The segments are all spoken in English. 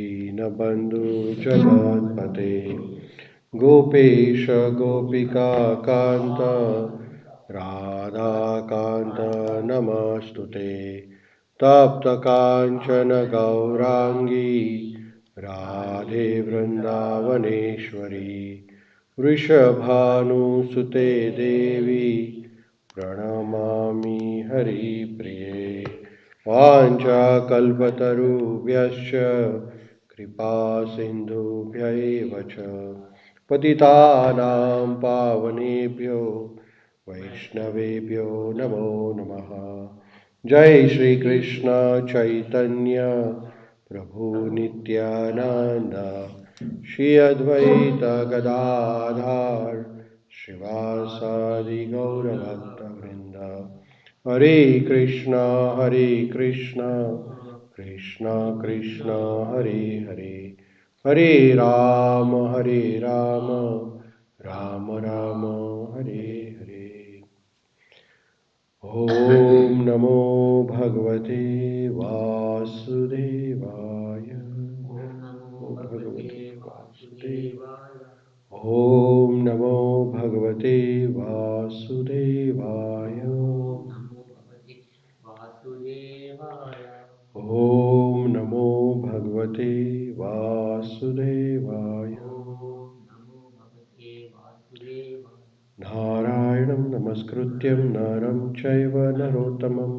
दीनबन्धु जगत्पते गोपेश गोपिकान्त राधाकान्त नमस्तुते तप्तकाञ्चन गौराङ्गी राधे वृन्दावनेश्वरी वृषभानुसुते देवी प्रणमामि हरिप्रिये वाञ्छाकल्पतरुभ्यश्च कृपा सिन्धुभ्यैव च पतितानां पावनेभ्यो वैष्णवेभ्यो नमो नमः। जय श्री कृष्ण चैतन्य प्रभु नित्यानंद श्री अद्वैत गदाधर श्रीवासादि गौरभक्तवृंद। हरे कृष्णा कृष्णा कृष्णा हरे हरे हरे राम राम राम हरे हरे। ओम नमो भगवते वासुदेवाय। ओम भगवते वासुदेवाय। ओम नमो भगवते वासुदेवाय। ओम नमो भगवते वासुदेवाय। नारायणं नमस्कृत्यं नरं चैव नरोत्तमं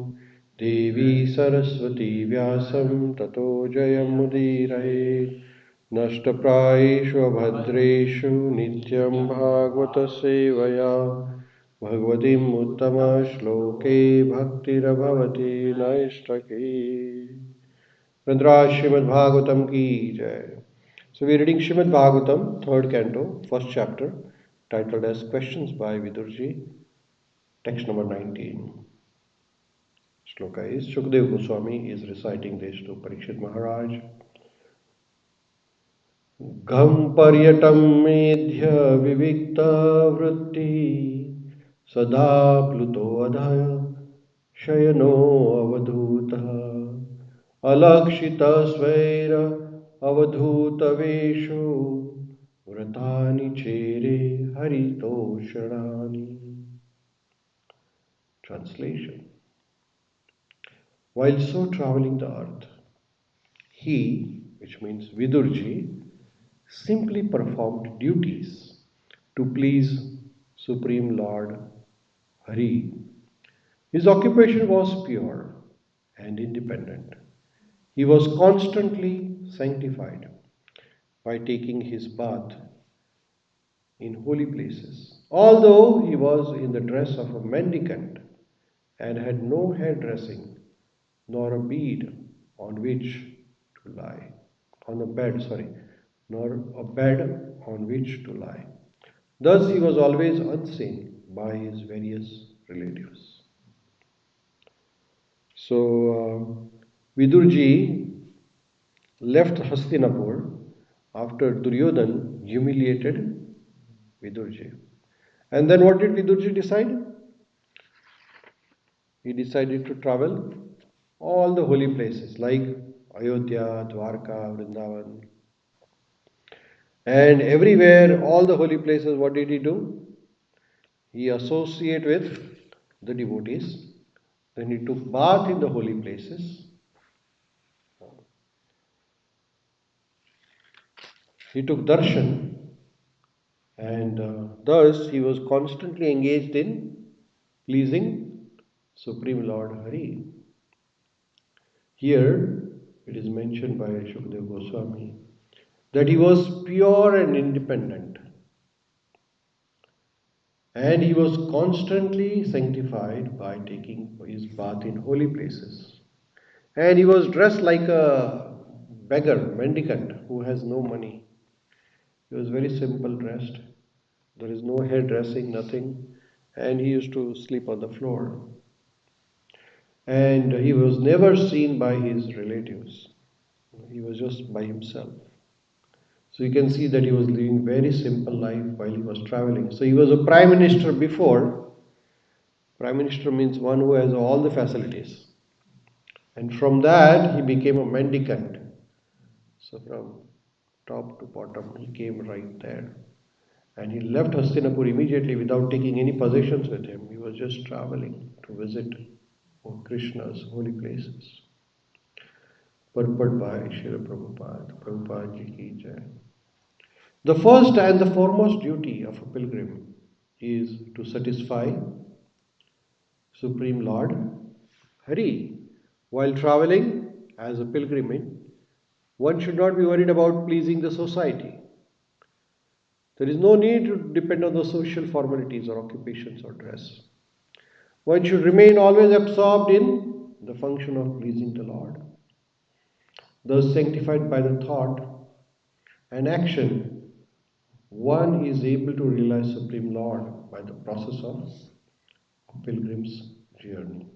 देवी सरस्वती व्यासं ततो जयमुदीरये। नष्टप्रायेषु अभद्रेषु नित्यं भागवतसेवया भगवतीम् उत्तमश्लोके भक्तिर्भवति नैष्ठकी। Srimad Bhagavatam ki jai. So we are reading Srimad Bhagavatam, third canto, first chapter, titled as Questions by Vidurji, text number 19. Shloka is Shukdev Goswami is reciting this to Parikshit Maharaj. Gham paryatam medhya vivikta vritti sada pluto adhaya शयनो अवधूतः अलक्षिता स्वैर अवधूतवेषु व्रतानि चेरे हरितोषणानि. Translation. While so traveling the earth, he, which means Vidurji, simply performed duties to please Supreme Lord Hari. His occupation was pure and independent. He was constantly sanctified by taking his bath in holy places. Although he was in the dress of a mendicant and had no hairdressing nor a bead on which to lie, on a bed, nor a bed on which to lie. Thus he was always unseen by his various relatives. So Vidurji left Hastinapur after Duryodhan humiliated Vidurji. And then what did Vidurji decide? He decided to travel all the holy places like Ayodhya, Dwarka, Vrindavan. And everywhere, all the holy places, what did he do? He associated with the devotees. Then he took bath in the holy places. He took darshan, and thus he was constantly engaged in pleasing Supreme Lord Hari. Here it is mentioned by Shukdev Goswami that he was pure and independent, and he was constantly sanctified by taking his bath in holy places. And he was dressed like a beggar, mendicant who has no money. He was very simple dressed. There is no hairdressing, nothing. And he used to sleep on the floor. And he was never seen by his relatives. He was just by himself. So you can see that he was living very simple life while he was traveling. So he was a prime minister before. Prime minister means one who has all the facilities. And from that he became a mendicant. So from top to bottom, he came right there. And he left Hastinapur immediately without taking any possessions with him. He was just traveling to visit Krishna's holy places. Purport by Srila Prabhupada. Prabhupada Ji ki jai. The first and the foremost duty of a pilgrim is to satisfy Supreme Lord Hari. While traveling as a pilgrimage, one should not be worried about pleasing the society. There is no need to depend on the social formalities or occupations or dress. One should remain always absorbed in the function of pleasing the Lord. Thus, sanctified by the thought and action, one is able to realize Supreme Lord by the process of a pilgrim's journey.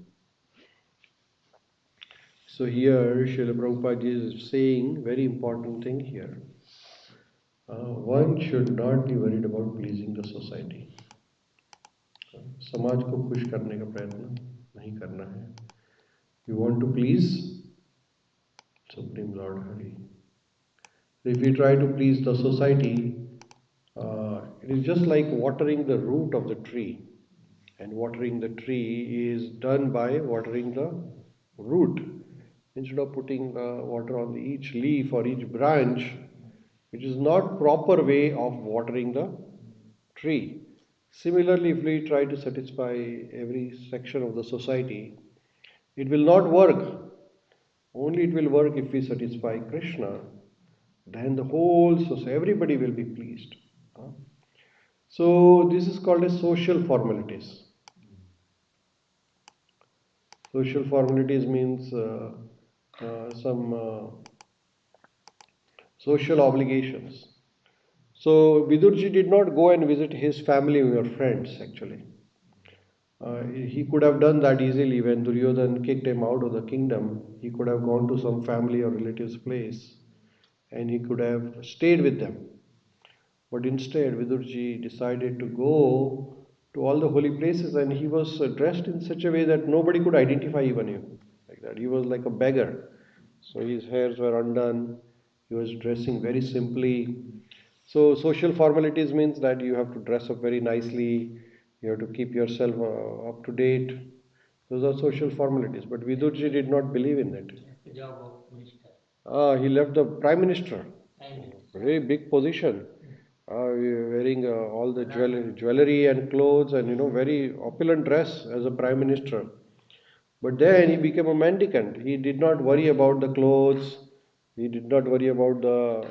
So here, Srila Prabhupada is saying very important thing here. One should not be worried about pleasing the society. समाज को खुश करने का प्रयत्न नहीं करना है. You want to please Supreme Lord Hari. If we try to please the society, it is just like watering the root of the tree. And watering the tree is done by watering the root. Instead of putting water on each leaf or each branch, which is not proper way of watering the tree. Similarly, if we try to satisfy every section of the society, it will not work. Only it will work if we satisfy Krishna. Then the whole society, everybody will be pleased. So this is called as social formalities. Social formalities means some social obligations. So Vidurji did not go and visit his family or friends actually. He could have done that easily when Duryodhan kicked him out of the kingdom. He could have gone to some family or relative's place and he could have stayed with them. But instead, Vidurji decided to go to all the holy places and he was dressed in such a way that nobody could identify even him. Like that. He was like a beggar. So his hairs were undone. He was dressing very simply. So social formalities means that you have to dress up very nicely. You have to keep yourself up to date. Those are social formalities. But Vidurji did not believe in that. The job of minister. He left the prime minister. Very big position. Wearing all the jewelry and clothes and very opulent dress as a prime minister. But then he became a mendicant. He did not worry about the clothes. He did not worry about the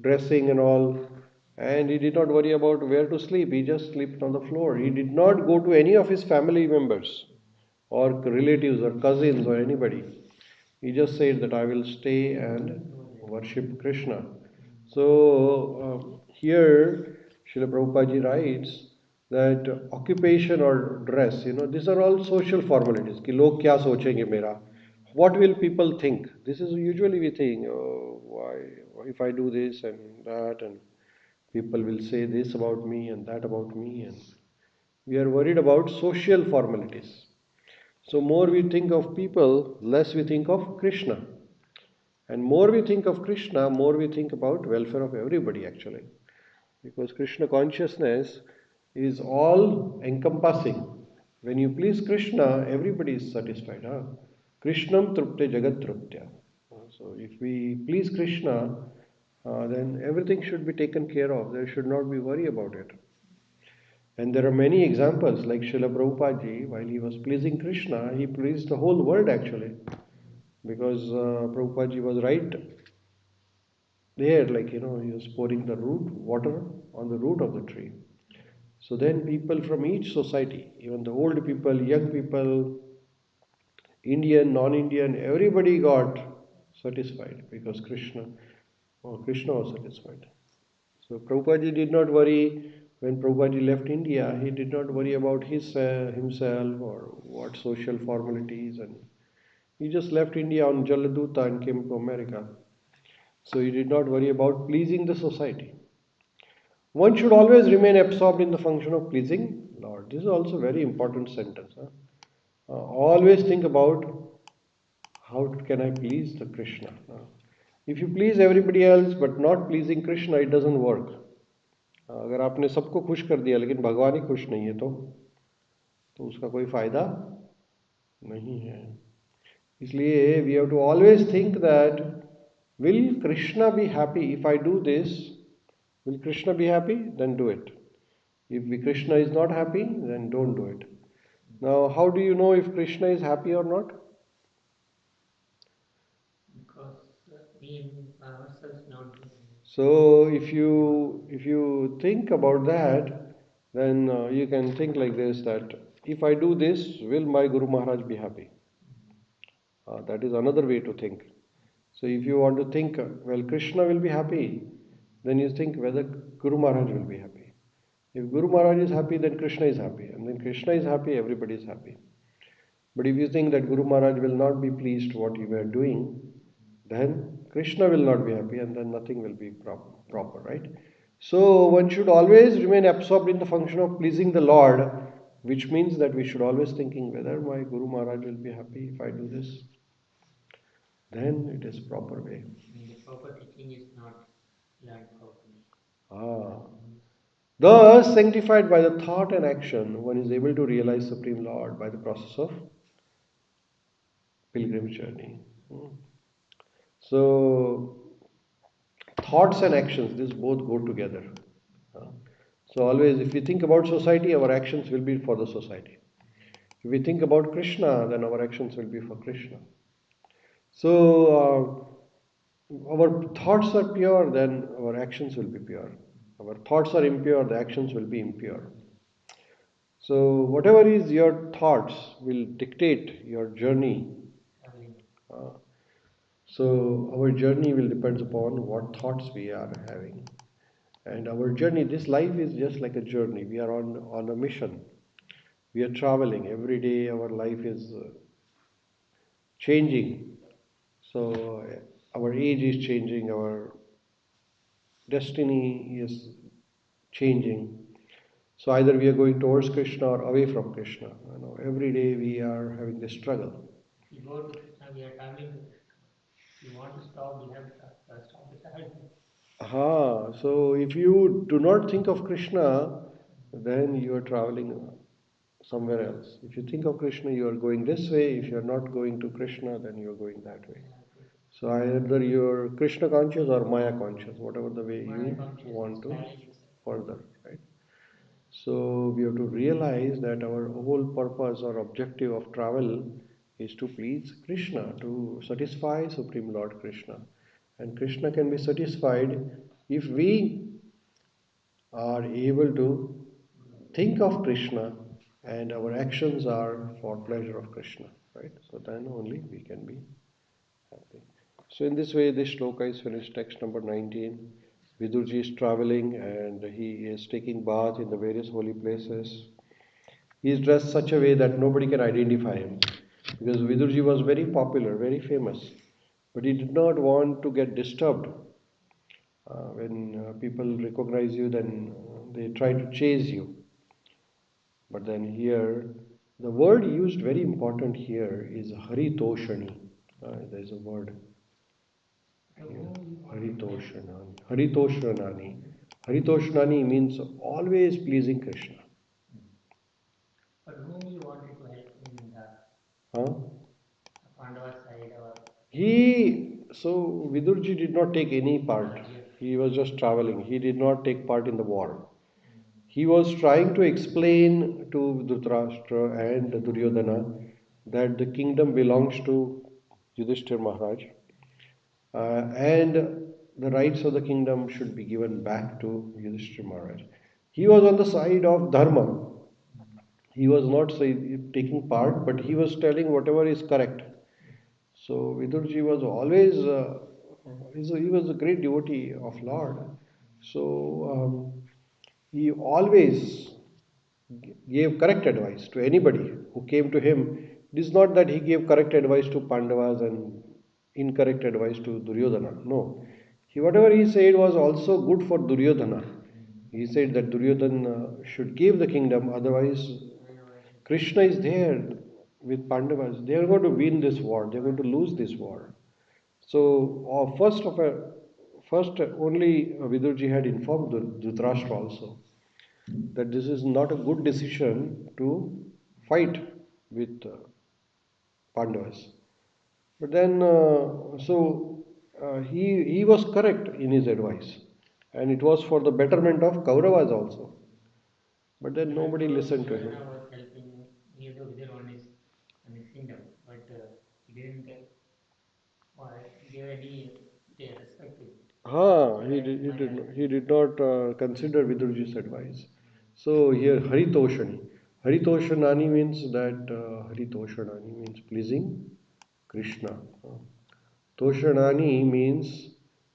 dressing and all. And he did not worry about where to sleep. He just slept on the floor. He did not go to any of his family members or relatives or cousins or anybody. He just said that I will stay and worship Krishna. So here Srila Prabhupada ji writes that occupation or dress, these are all social formalities. Ki log kya sochenge mera? What will people think? This is usually we think, oh, why if I do this and that, and people will say this about me and that about me, and we are worried about social formalities. So more we think of people, less we think of Krishna. And more we think of Krishna, more we think about welfare of everybody actually. Because Krishna consciousness is all encompassing. When you please Krishna, everybody is satisfied. Huh? Krishnam trupte jagat truptya. So if we please Krishna, then everything should be taken care of. There should not be worry about it. And there are many examples like Srila Prabhupada ji, while he was pleasing Krishna, he pleased the whole world actually. Because Prabhupada ji was right there, like he was pouring the root water on the root of the tree. So then people from each society, even the old people, young people, Indian, non-Indian, everybody got satisfied because Krishna was satisfied. So Prabhupada ji did not worry when Prabhupada ji left India. He did not worry about himself or what social formalities, and he just left India on Jaladuta and came to America. So he did not worry about pleasing the society. One should always remain absorbed in the function of pleasing Lord. This is also a very important sentence. Huh? Always think about how can I please the Krishna. If you please everybody else but not pleasing Krishna, it doesn't work. अगर आपने सबको खुश कर दिया लेकिन भगवान ही खुश नहीं है तो उसका कोई फायदा नहीं है. इसलिए we have to always think that will Krishna be happy if I do this? Will Krishna be happy? Then do it. If Krishna is not happy, then don't do it. Now, how do you know if Krishna is happy or not? Because we ourselves not doing it. So, if you think about that, then you can think like this: that if I do this, will my Guru Maharaj be happy? That is another way to think. So, if you want to think, well, Krishna will be happy, then you think whether Guru Maharaj will be happy. If Guru Maharaj is happy, then Krishna is happy, and then Krishna is happy, everybody is happy. But if you think that Guru Maharaj will not be pleased what you are doing, then Krishna will not be happy, and then nothing will be proper, right? So one should always remain absorbed in the function of pleasing the Lord, which means that we should always thinking whether my Guru Maharaj will be happy if I do this. Then it is proper way. The proper teaching is not learned properly. Thus, sanctified by the thought and action, one is able to realize Supreme Lord by the process of pilgrim journey. So, thoughts and actions, this both go together. So, always, if we think about society, our actions will be for the society. If we think about Krishna, then our actions will be for Krishna. So, our thoughts are pure, then our actions will be pure. Our thoughts are impure, the actions will be impure. So, whatever is your thoughts will dictate your journey. Uh, so, our journey will depend upon what thoughts we are having. And our journey, this life is just like a journey. We are on a mission. We are traveling. Every day our life is changing. So, our age is changing, our destiny is changing. So either we are going towards Krishna or away from Krishna. Every day we are having this struggle. If we go to Krishna, we are traveling to Krishna. If you want to stop, we have to stop the traveling. So if you do not think of Krishna, then you are traveling somewhere else. If you think of Krishna, you are going this way. If you are not going to Krishna, then you are going that way. So either you are Krishna conscious or Maya conscious, whatever the way you want to further, right? So we have to realize that our whole purpose or objective of travel is to please Krishna, to satisfy Supreme Lord Krishna. And Krishna can be satisfied if we are able to think of Krishna and our actions are for pleasure of Krishna, right? So then only we can be happy. So in this way, this shloka is finished. Text number 19. Vidurji is traveling and he is taking bath in the various holy places. He is dressed such a way that nobody can identify him because Vidurji was very popular, very famous, but he did not want to get disturbed. When people recognize you, then they try to chase you. But then here, the word used very important here is Haritoshani. There is a word here, Haritoshanani. Haritoshanani. Haritoshanani means always pleasing Krishna. But whom you wanted to help in the Huh? Pandava side or So Vidurji did not take any part. He was just traveling. He did not take part in the war. He was trying to explain to Dhritarashtra and Duryodhana that the kingdom belongs to Yudhishthir Maharaj, and the rights of the kingdom should be given back to Yudhishthir Maharaj. He was on the side of Dharma. He was not taking part, but he was telling whatever is correct. So Vidurji was always, he was a great devotee of Lord. So he always gave correct advice to anybody who came to him. It is not that he gave correct advice to Pandavas and incorrect advice to Duryodhana. No. Whatever he said was also good for Duryodhana. He said that Duryodhana should give the kingdom, otherwise Krishna is there with Pandavas. They are going to win this war. They are going to lose this war. So, first only Vidurji had informed Dhritarashtra also that this is not a good decision to fight with Pandavas. But then, he was correct in his advice, and it was for the betterment of Kauravas also. But then Even nobody though listened to him. Duryodhana was helping either with on his kingdom, but he didn't give any respect to him. He did not consider Vidurji's advice. So here Haritoshanani means that Haritoshanani means pleasing Krishna. Toshanani means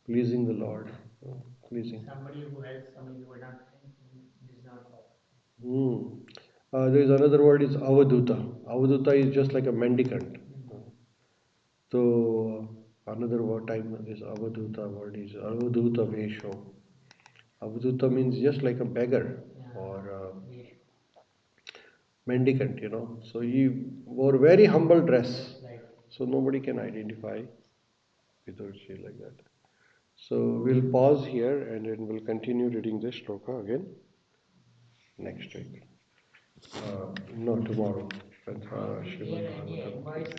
pleasing the Lord. Pleasing. Somebody who helps somebody who would not thank him is not proper. Hmm. There is another word is avaduta. Avaduta is just like a mendicant. So another word time is avaduta word is avaduta vesho. Avaduta means just like a beggar or a mendicant, you know. So he wore very humble dress. So nobody can identify Vidurji like that. So we'll pause here and then we'll continue reading this shloka again next week. No, tomorrow. Is there any advice